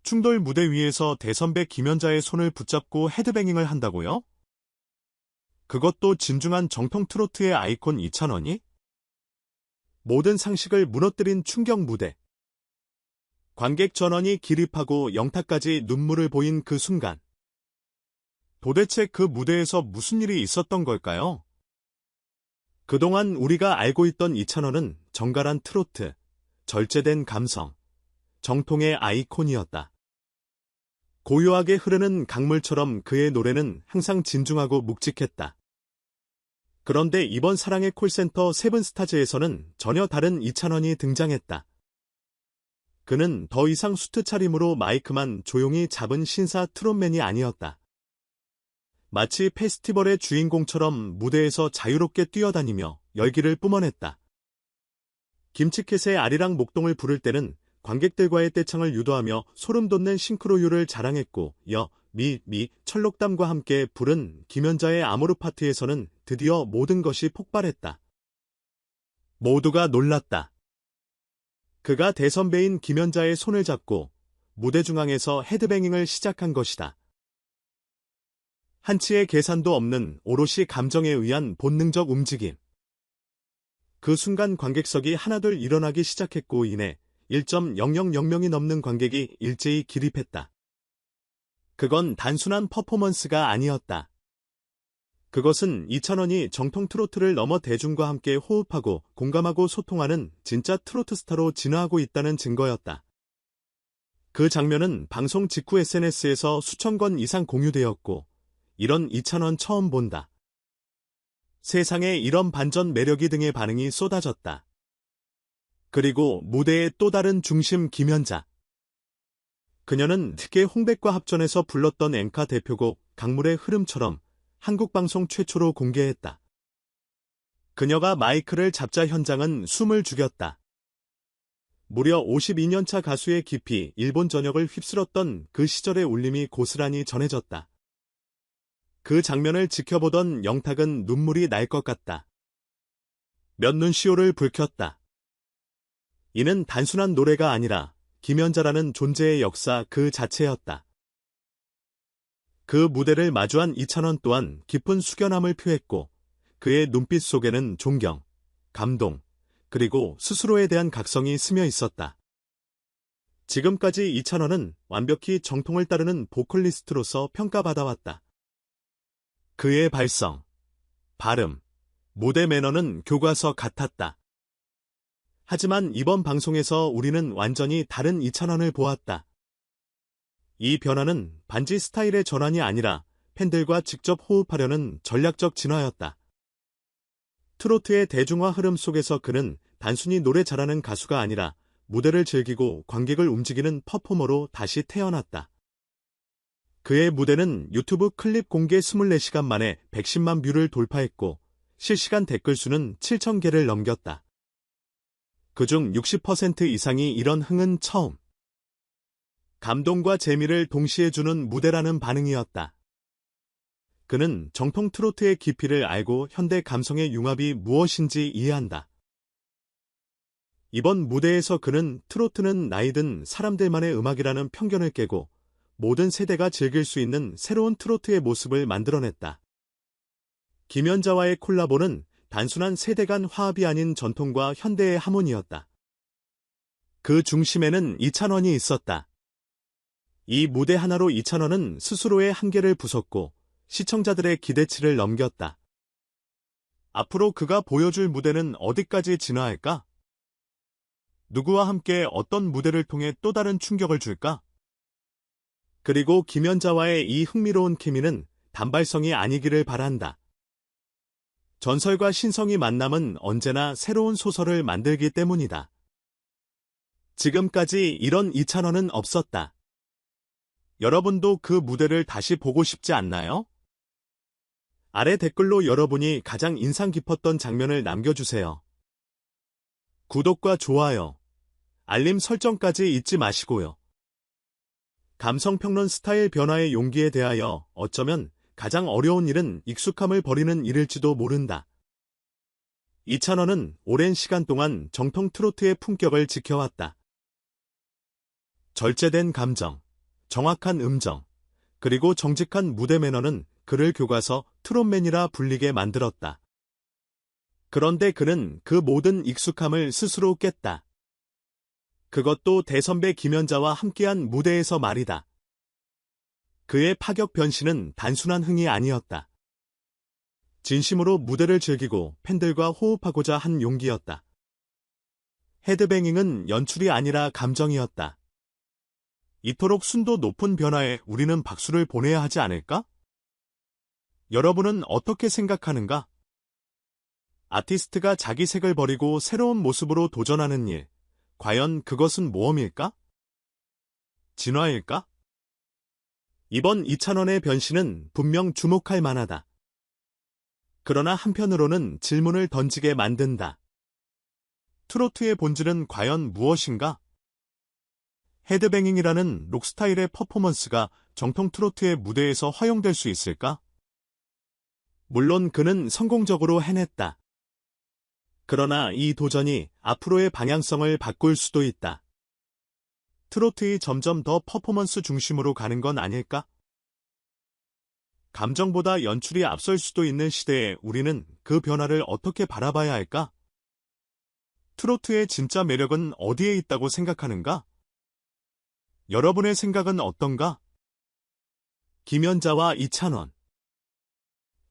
충돌 무대 위에서 대선배 김연자의 손을 붙잡고 헤드뱅잉을 한다고요? 그것도 진중한 정통 트로트의 아이콘 이찬원이? 모든 상식을 무너뜨린 충격 무대. 관객 전원이 기립하고 영탁까지 눈물을 보인 그 순간. 도대체 그 무대에서 무슨 일이 있었던 걸까요? 그동안 우리가 알고 있던 이찬원은 정갈한 트로트, 절제된 감성, 정통의 아이콘이었다. 고요하게 흐르는 강물처럼 그의 노래는 항상 진중하고 묵직했다. 그런데 이번 사랑의 콜센터 세븐스타즈에서는 전혀 다른 이찬원이 등장했다. 그는 더 이상 수트 차림으로 마이크만 조용히 잡은 신사 트롯맨이 아니었다. 마치 페스티벌의 주인공처럼 무대에서 자유롭게 뛰어다니며 열기를 뿜어냈다. 김치캣의 아리랑 목동을 부를 때는 관객들과의 떼창을 유도하며 소름 돋는 싱크로율을 자랑했고 철록담과 함께 부른 김연자의 아모르 파트에서는 드디어 모든 것이 폭발했다. 모두가 놀랐다. 그가 대선배인 김연자의 손을 잡고 무대 중앙에서 헤드뱅잉을 시작한 것이다. 한치의 계산도 없는 오롯이 감정에 의한 본능적 움직임. 그 순간 관객석이 하나둘 일어나기 시작했고 이내 1.000명이 넘는 관객이 일제히 기립했다. 그건 단순한 퍼포먼스가 아니었다. 그것은 이찬원이 정통 트로트를 넘어 대중과 함께 호흡하고 공감하고 소통하는 진짜 트로트 스타로 진화하고 있다는 증거였다. 그 장면은 방송 직후 SNS에서 수천 건 이상 공유되었고 이런 이찬원 처음 본다. 세상에 이런 반전 매력이 등의 반응이 쏟아졌다. 그리고 무대의 또 다른 중심 김연자. 그녀는 특히 홍백과 합전에서 불렀던 엔카 대표곡 강물의 흐름처럼 한국방송 최초로 공개했다. 그녀가 마이크를 잡자 현장은 숨을 죽였다. 무려 52년차 가수의 깊이 일본 전역을 휩쓸었던 그 시절의 울림이 고스란히 전해졌다. 그 장면을 지켜보던 영탁은 눈물이 날 것 같다. 몇 눈시울을 붉혔다. 이는 단순한 노래가 아니라 김연자라는 존재의 역사 그 자체였다. 그 무대를 마주한 이찬원 또한 깊은 숙연함을 표했고 그의 눈빛 속에는 존경, 감동, 그리고 스스로에 대한 각성이 스며 있었다. 지금까지 이찬원은 완벽히 정통을 따르는 보컬리스트로서 평가받아왔다. 그의 발성, 발음, 무대 매너는 교과서 같았다. 하지만 이번 방송에서 우리는 완전히 다른 이찬원을 보았다. 이 변화는 반지 스타일의 전환이 아니라 팬들과 직접 호흡하려는 전략적 진화였다. 트로트의 대중화 흐름 속에서 그는 단순히 노래 잘하는 가수가 아니라 무대를 즐기고 관객을 움직이는 퍼포머로 다시 태어났다. 그의 무대는 유튜브 클립 공개 24시간 만에 110만 뷰를 돌파했고 실시간 댓글 수는 7,000개를 넘겼다. 그중 60% 이상이 이런 흥은 처음. 감동과 재미를 동시에 주는 무대라는 반응이었다. 그는 정통 트로트의 깊이를 알고 현대 감성의 융합이 무엇인지 이해한다. 이번 무대에서 그는 트로트는 나이든 사람들만의 음악이라는 편견을 깨고 모든 세대가 즐길 수 있는 새로운 트로트의 모습을 만들어냈다. 김연자와의 콜라보는 단순한 세대 간 화합이 아닌 전통과 현대의 하모니였다. 그 중심에는 이찬원이 있었다. 이 무대 하나로 이찬원은 스스로의 한계를 부쉈고 시청자들의 기대치를 넘겼다. 앞으로 그가 보여줄 무대는 어디까지 진화할까? 누구와 함께 어떤 무대를 통해 또 다른 충격을 줄까? 그리고 김연자와의 이 흥미로운 케미는 단발성이 아니기를 바란다. 전설과 신성이 만남은 언제나 새로운 소설을 만들기 때문이다. 지금까지 이런 이찬원은 없었다. 여러분도 그 무대를 다시 보고 싶지 않나요? 아래 댓글로 여러분이 가장 인상 깊었던 장면을 남겨주세요. 구독과 좋아요, 알림 설정까지 잊지 마시고요. 감성평론 스타일 변화의 용기에 대하여 어쩌면 가장 어려운 일은 익숙함을 버리는 일일지도 모른다. 이찬원은 오랜 시간 동안 정통 트로트의 품격을 지켜왔다. 절제된 감정, 정확한 음정, 그리고 정직한 무대 매너는 그를 교과서 트롯맨이라 불리게 만들었다. 그런데 그는 그 모든 익숙함을 스스로 깼다. 그것도 대선배 김연자와 함께한 무대에서 말이다. 그의 파격 변신은 단순한 흥이 아니었다. 진심으로 무대를 즐기고 팬들과 호흡하고자 한 용기였다. 헤드뱅잉은 연출이 아니라 감정이었다. 이토록 순도 높은 변화에 우리는 박수를 보내야 하지 않을까? 여러분은 어떻게 생각하는가? 아티스트가 자기 색을 버리고 새로운 모습으로 도전하는 일, 과연 그것은 모험일까? 진화일까? 이번 이찬원의 변신은 분명 주목할 만하다. 그러나 한편으로는 질문을 던지게 만든다. 트로트의 본질은 과연 무엇인가? 헤드뱅잉이라는 록스타일의 퍼포먼스가 정통 트로트의 무대에서 허용될 수 있을까? 물론 그는 성공적으로 해냈다. 그러나 이 도전이 앞으로의 방향성을 바꿀 수도 있다. 트로트가 점점 더 퍼포먼스 중심으로 가는 건 아닐까? 감정보다 연출이 앞설 수도 있는 시대에 우리는 그 변화를 어떻게 바라봐야 할까? 트로트의 진짜 매력은 어디에 있다고 생각하는가? 여러분의 생각은 어떤가? 김연자와 이찬원.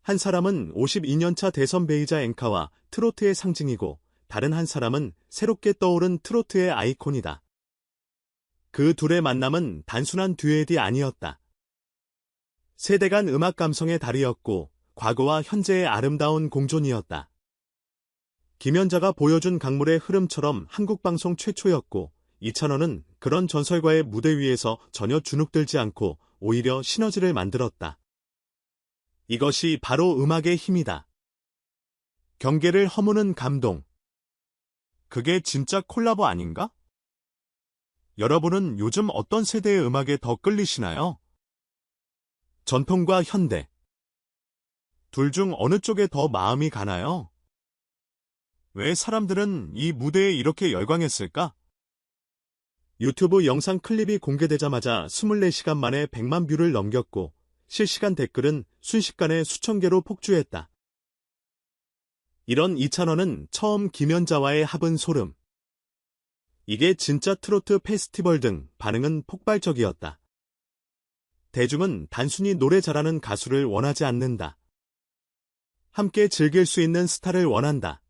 한 사람은 52년차 대선배이자 앵카와 트로트의 상징이고 다른 한 사람은 새롭게 떠오른 트로트의 아이콘이다. 그 둘의 만남은 단순한 듀엣이 아니었다. 세대 간 음악 감성의 달이었고 과거와 현재의 아름다운 공존이었다. 김연자가 보여준 강물의 흐름처럼 한국방송 최초였고 이찬원은 그런 전설과의 무대 위에서 전혀 주눅들지 않고 오히려 시너지를 만들었다. 이것이 바로 음악의 힘이다. 경계를 허무는 감동. 그게 진짜 콜라보 아닌가? 여러분은 요즘 어떤 세대의 음악에 더 끌리시나요? 전통과 현대. 둘 중 어느 쪽에 더 마음이 가나요? 왜 사람들은 이 무대에 이렇게 열광했을까? 유튜브 영상 클립이 공개되자마자 24시간 만에 100만 뷰를 넘겼고 실시간 댓글은 순식간에 수천 개로 폭주했다. 이런 이찬원은 처음 김연자와의 합은 소름. 이게 진짜 트로트 페스티벌 등 반응은 폭발적이었다. 대중은 단순히 노래 잘하는 가수를 원하지 않는다. 함께 즐길 수 있는 스타를 원한다.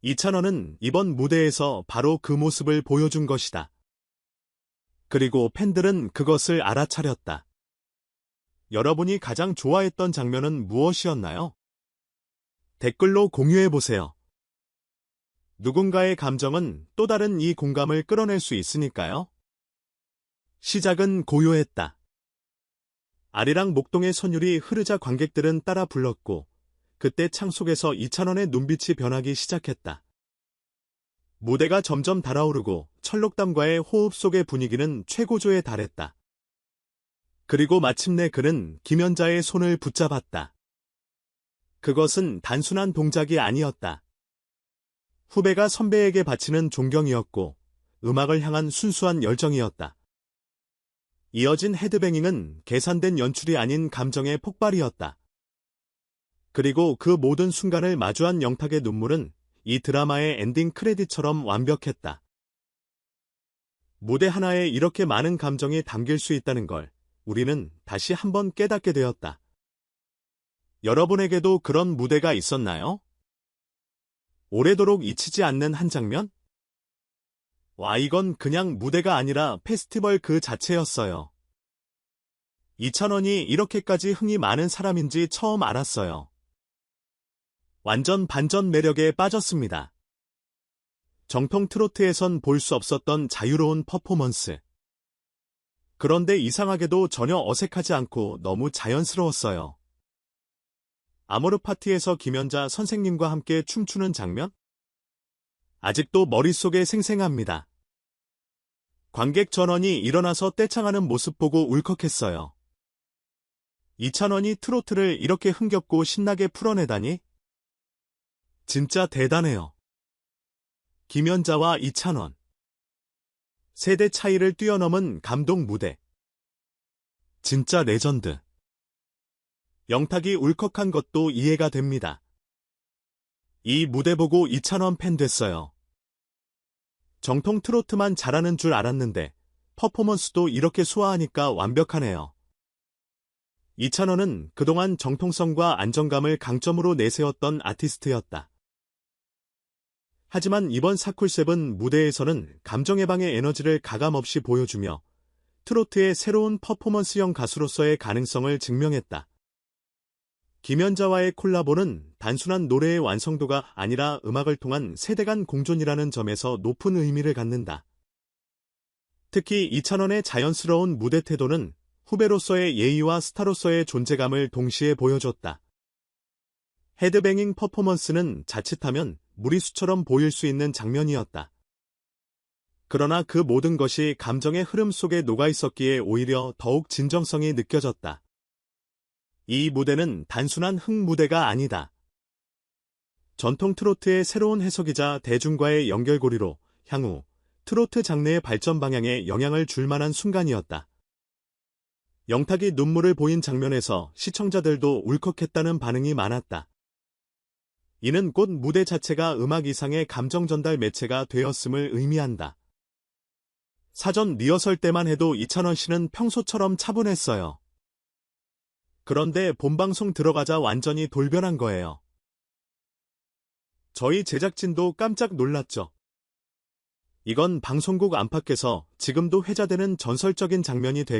이찬원은 이번 무대에서 바로 그 모습을 보여준 것이다. 그리고 팬들은 그것을 알아차렸다. 여러분이 가장 좋아했던 장면은 무엇이었나요? 댓글로 공유해보세요. 누군가의 감정은 또 다른 이 공감을 끌어낼 수 있으니까요. 시작은 고요했다. 아리랑 목동의 선율이 흐르자 관객들은 따라 불렀고 그때 창 속에서 이찬원의 눈빛이 변하기 시작했다. 무대가 점점 달아오르고 철록담과의 호흡 속의 분위기는 최고조에 달했다. 그리고 마침내 그는 김연자의 손을 붙잡았다. 그것은 단순한 동작이 아니었다. 후배가 선배에게 바치는 존경이었고 음악을 향한 순수한 열정이었다. 이어진 헤드뱅잉은 계산된 연출이 아닌 감정의 폭발이었다. 그리고 그 모든 순간을 마주한 영탁의 눈물은 이 드라마의 엔딩 크레딧처럼 완벽했다. 무대 하나에 이렇게 많은 감정이 담길 수 있다는 걸 우리는 다시 한번 깨닫게 되었다. 여러분에게도 그런 무대가 있었나요? 오래도록 잊히지 않는 한 장면? 와, 이건 그냥 무대가 아니라 페스티벌 그 자체였어요. 이찬원이 이렇게까지 흥이 많은 사람인지 처음 알았어요. 완전 반전 매력에 빠졌습니다. 정통 트로트에선 볼 수 없었던 자유로운 퍼포먼스. 그런데 이상하게도 전혀 어색하지 않고 너무 자연스러웠어요. 아모르 파티에서 김연자 선생님과 함께 춤추는 장면? 아직도 머릿속에 생생합니다. 관객 전원이 일어나서 떼창하는 모습 보고 울컥했어요. 이찬원이 트로트를 이렇게 흥겹고 신나게 풀어내다니? 진짜 대단해요. 김연자와 이찬원. 세대 차이를 뛰어넘은 감동 무대. 진짜 레전드. 영탁이 울컥한 것도 이해가 됩니다. 이 무대 보고 이찬원 팬 됐어요. 정통 트로트만 잘하는 줄 알았는데 퍼포먼스도 이렇게 수화하니까 완벽하네요. 이찬원은 그동안 정통성과 안정감을 강점으로 내세웠던 아티스트였다. 하지만 이번 사쿨7 무대에서는 감정해방의 에너지를 가감없이 보여주며 트로트의 새로운 퍼포먼스형 가수로서의 가능성을 증명했다. 김연자와의 콜라보는 단순한 노래의 완성도가 아니라 음악을 통한 세대 간 공존이라는 점에서 높은 의미를 갖는다. 특히 이찬원의 자연스러운 무대 태도는 후배로서의 예의와 스타로서의 존재감을 동시에 보여줬다. 헤드뱅잉 퍼포먼스는 자칫하면 무리수처럼 보일 수 있는 장면이었다. 그러나 그 모든 것이 감정의 흐름 속에 녹아있었기에 오히려 더욱 진정성이 느껴졌다. 이 무대는 단순한 흥무대가 아니다. 전통 트로트의 새로운 해석이자 대중과의 연결고리로 향후 트로트 장르의 발전 방향에 영향을 줄 만한 순간이었다. 영탁이 눈물을 보인 장면에서 시청자들도 울컥했다는 반응이 많았다. 이는 곧 무대 자체가 음악 이상의 감정 전달 매체가 되었음을 의미한다. 사전 리허설 때만 해도 이찬원 씨는 평소처럼 차분했어요. 그런데 본방송 들어가자 완전히 돌변한 거예요. 저희 제작진도 깜짝 놀랐죠. 이건 방송국 안팎에서 지금도 회자되는 전설적인 장면이 될